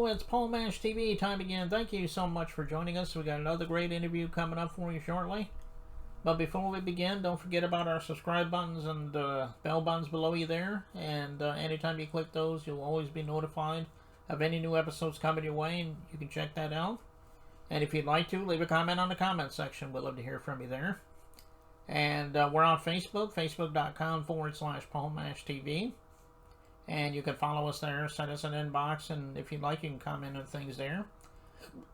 Hello, it's Paul Mash TV time again. Thank you so much for joining us. We got another great interview coming up for you shortly. But before we begin, don't forget about our subscribe buttons and bell buttons below you there. And anytime you click those, you'll always be notified of any new episodes coming your way, and you can check that out. And if you'd like to, leave a comment on the comment section. We'd love to hear from you there. And we're on Facebook, facebook.com/Paul Mash TV. And you can follow us there, send us an inbox, and if you'd like, you can comment on things there.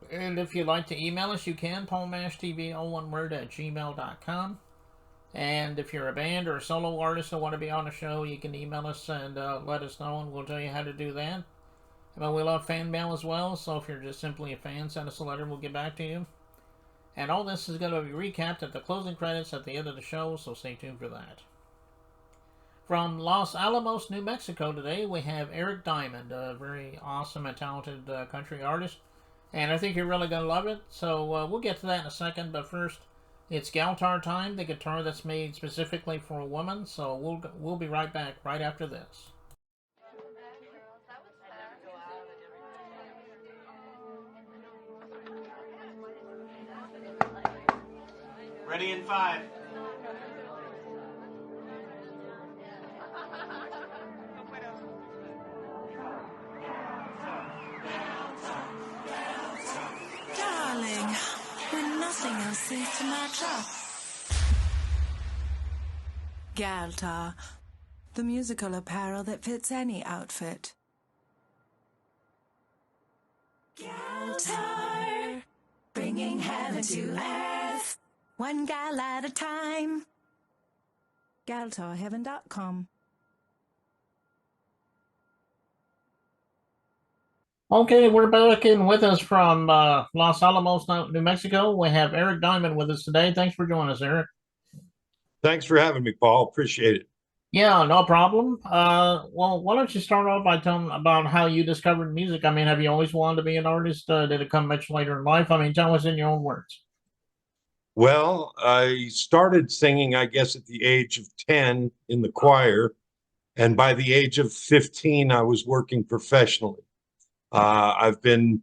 And if you'd like to email us, you can, paulmashtv, all one word, @gmail.com. And if you're a band or a solo artist that want to be on the show, you can email us and let us know, and we'll tell you how to do that. But we love fan mail as well, so if you're just simply a fan, send us a letter, we'll get back to you. And all this is going to be recapped at the closing credits at the end of the show, so stay tuned for that. From Los Alamos, New Mexico today, we have Eric Diamond, a very awesome and talented country artist. And I think you're really going to love it, so we'll get to that in a second. But first, it's Galtar time, the guitar that's made specifically for a woman. So we'll be right back right after this. Ready in 5. Darling, when nothing else seems to match up. Galtar, the musical apparel that fits any outfit. Galtar, bringing heaven to earth, one gal at a time. GaltarHeaven.com. Okay, we're back in with us from Los Alamos, New Mexico. We have Eric Diamond with us today. Thanks for joining us, Eric. Thanks for having me, Paul. Appreciate it. Yeah, no problem. Well, why don't you start off by telling about how you discovered music? I mean, have you always wanted to be an artist? Did it come much later in life? I mean, tell us in your own words. Well, I started singing, I guess, at the age of 10 in the choir. And by the age of 15, I was working professionally. I've been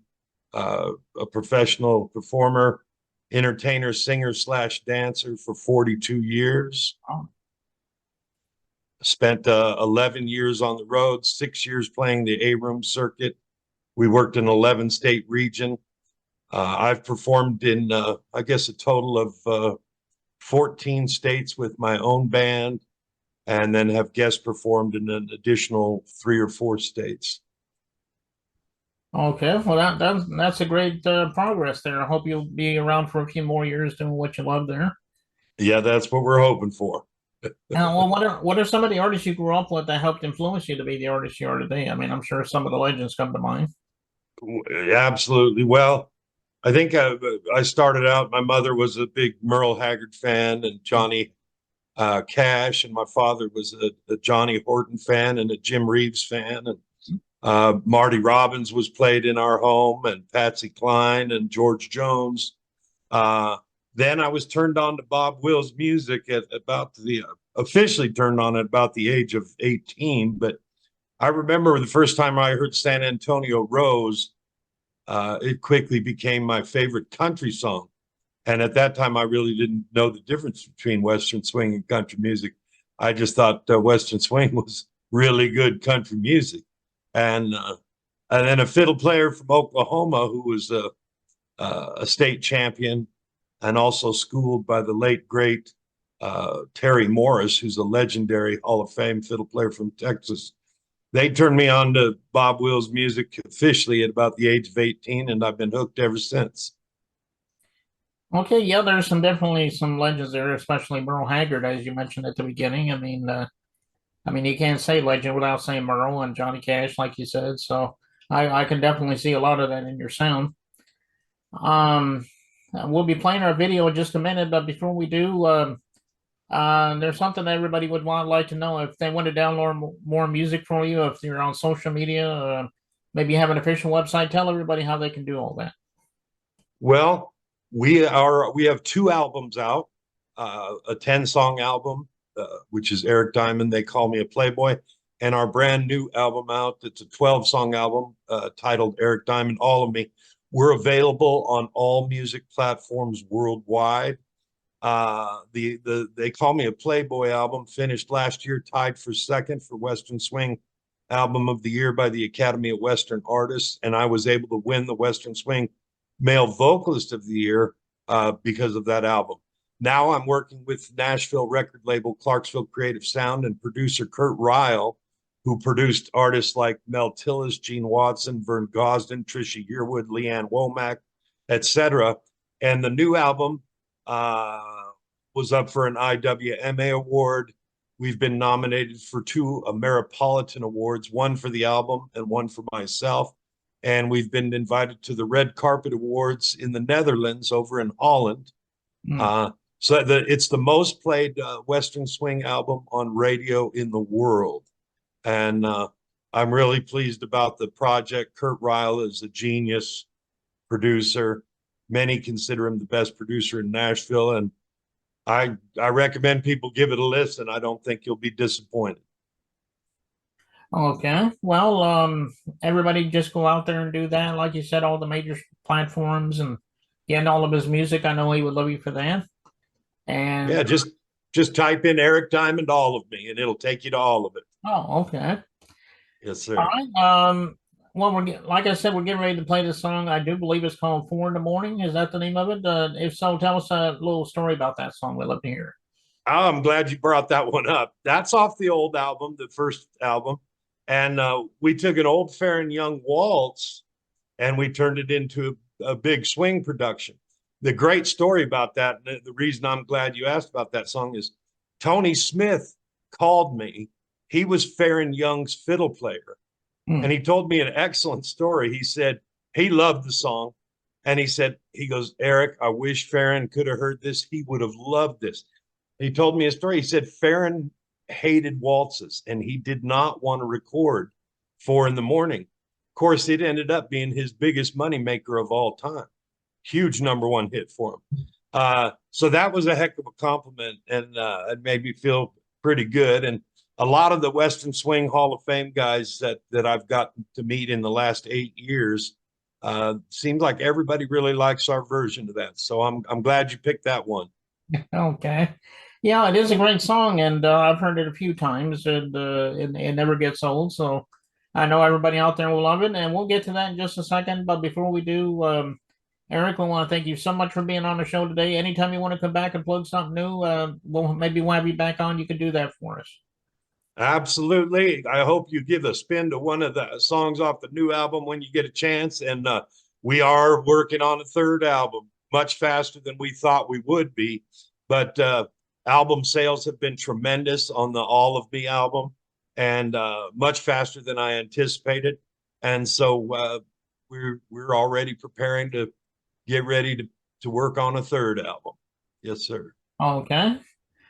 a professional performer, entertainer, singer/dancer for 42 years. Oh. Spent 11 years on the road, 6 years playing the A-room circuit. We worked in 11 state region. I've performed in, I guess, a total of 14 states with my own band, and then have guest performed in an additional 3 or 4 states. Okay, well, that's a great progress there. I hope you'll be around for a few more years doing what you love there. Yeah, that's what we're hoping for. Well, what are some of the artists you grew up with that helped influence you to be the artist you are today? I mean, I'm sure some of the legends come to mind. Absolutely. Well, I think I started out, my mother was a big Merle Haggard fan and Johnny Cash, and my father was a Johnny Horton fan and a Jim Reeves fan. And Marty Robbins was played in our home, and Patsy Cline and George Jones. Then I was turned on to Bob Wills music at about officially turned on at about the age of 18. But I remember the first time I heard San Antonio Rose, it quickly became my favorite country song. And at that time, I really didn't know the difference between Western swing and country music. I just thought Western swing was really good country music. And then a fiddle player from Oklahoma who was a state champion and also schooled by the late, great Terry Morris, who's a legendary Hall of Fame fiddle player from Texas. They turned me on to Bob Wills music officially at about the age of 18, and I've been hooked ever since. Okay, yeah, there's definitely some legends there, especially Merle Haggard, as you mentioned at the beginning. I mean, you can't say legend without saying Merle and Johnny Cash, like you said. So I can definitely see a lot of that in your sound. We'll be playing our video in just a minute, but before we do, there's something everybody would like to know. If they want to download more music from you, if you're on social media, maybe you have an official website, tell everybody how they can do all that. Well, we have 2 albums out, a 10-song album, which is Eric Diamond, They Call Me a Playboy, and our brand new album out. It's a 12-song album titled Eric Diamond, All of Me. We're available on all music platforms worldwide. They call me a Playboy album, finished last year, tied for second for Western Swing Album of the Year by the Academy of Western Artists, and I was able to win the Western Swing Male Vocalist of the Year because of that album. Now I'm working with Nashville record label Clarksville Creative Sound and producer Kurt Ryle, who produced artists like Mel Tillis, Gene Watson, Vern Gosdin, Trisha Yearwood, Leanne Womack, etc. And the new album was up for an IWMA award. We've been nominated for 2 Ameripolitan awards, one for the album and one for myself. And we've been invited to the Red Carpet Awards in the Netherlands over in Holland. So it's the most played Western Swing album on radio in the world. And I'm really pleased about the project. Kurt Ryle is a genius producer. Many consider him the best producer in Nashville. And I recommend people give it a listen. I don't think you'll be disappointed. Okay. Well, everybody just go out there and do that. Like you said, all the major platforms and getting all of his music. I know he would love you for that. And yeah, just type in Eric Diamond, All of Me, and it'll take you to all of it. Oh, okay. Yes, sir. All right. Well, like I said, we're getting ready to play this song. I do believe it's called 4 in the Morning. Is that the name of it? If so, tell us a little story about that song. We'd love to hear. Oh, I'm glad you brought that one up. That's off the old album, the first album. And we took an old Farron Young waltz and we turned it into a big swing production. The great story about that, and the reason I'm glad you asked about that song, is Tony Smith called me. He was Farron Young's fiddle player. And he told me an excellent story. He said he loved the song. And he goes, Eric, I wish Farron could have heard this. He would have loved this. He told me a story. He said Farron hated waltzes and he did not want to record 4 in the Morning. Of course, it ended up being his biggest moneymaker of all time. Huge #1 hit for him. So that was a heck of a compliment, and it made me feel pretty good. And a lot of the Western Swing Hall of Fame guys that I've gotten to meet in the last 8 years, seems like everybody really likes our version of that. So I'm glad you picked that one. Okay. Yeah, it is a great song, and I've heard it a few times, and it never gets old. So I know everybody out there will love it, and we'll get to that in just a second. But before we do, Eric, we want to thank you so much for being on the show today. Anytime you want to come back and plug something new, we'll have you back on. You can do that for us. Absolutely. I hope you give a spin to one of the songs off the new album when you get a chance. And we are working on a 3rd album much faster than we thought we would be. But album sales have been tremendous on the All of Me album, and much faster than I anticipated. And so we're already preparing to get ready to work on a 3rd album. Yes, sir. Okay.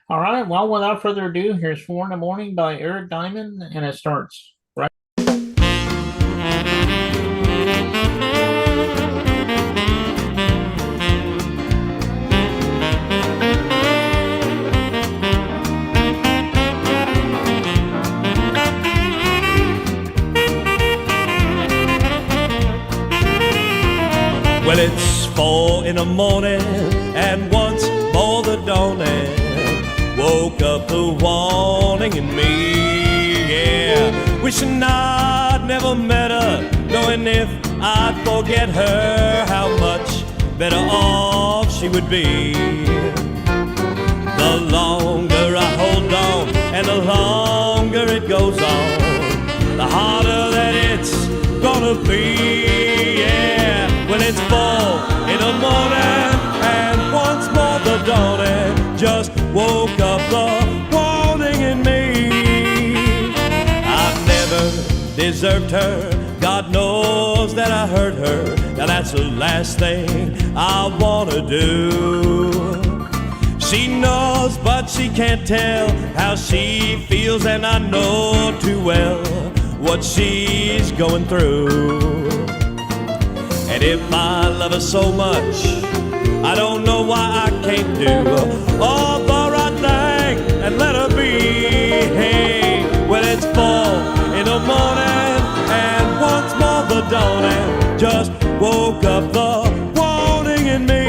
All right. Well, without further ado, here's 4 in the Morning by Eric Diamond, and it starts right. Well, it's 4 in the morning, and once more the dawning woke up the warning in me, yeah. Wishing I'd never met her, knowing if I'd forget her, how much better off she would be. The longer I hold on, and the longer it goes on, the harder that it's gonna be, yeah. When it's 4 in the morning, and once more the dawning just woke up the warning in me. I've never deserved her, God knows that I hurt her. Now that's the last thing I wanna do. She knows, but she can't tell how she feels, and I know too well what she's going through. And if I love her so much, I don't know why I can't do all the right thing and let her be. Hey, well, it's 4 the morning and once more the dawning just woke up the wanting in me.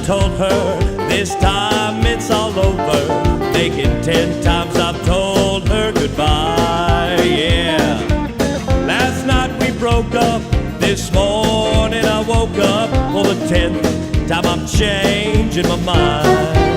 Told her this time it's all over, making 10 times I've told her goodbye, yeah. Last night we broke up, this morning I woke up for the 10th time I'm changing my mind.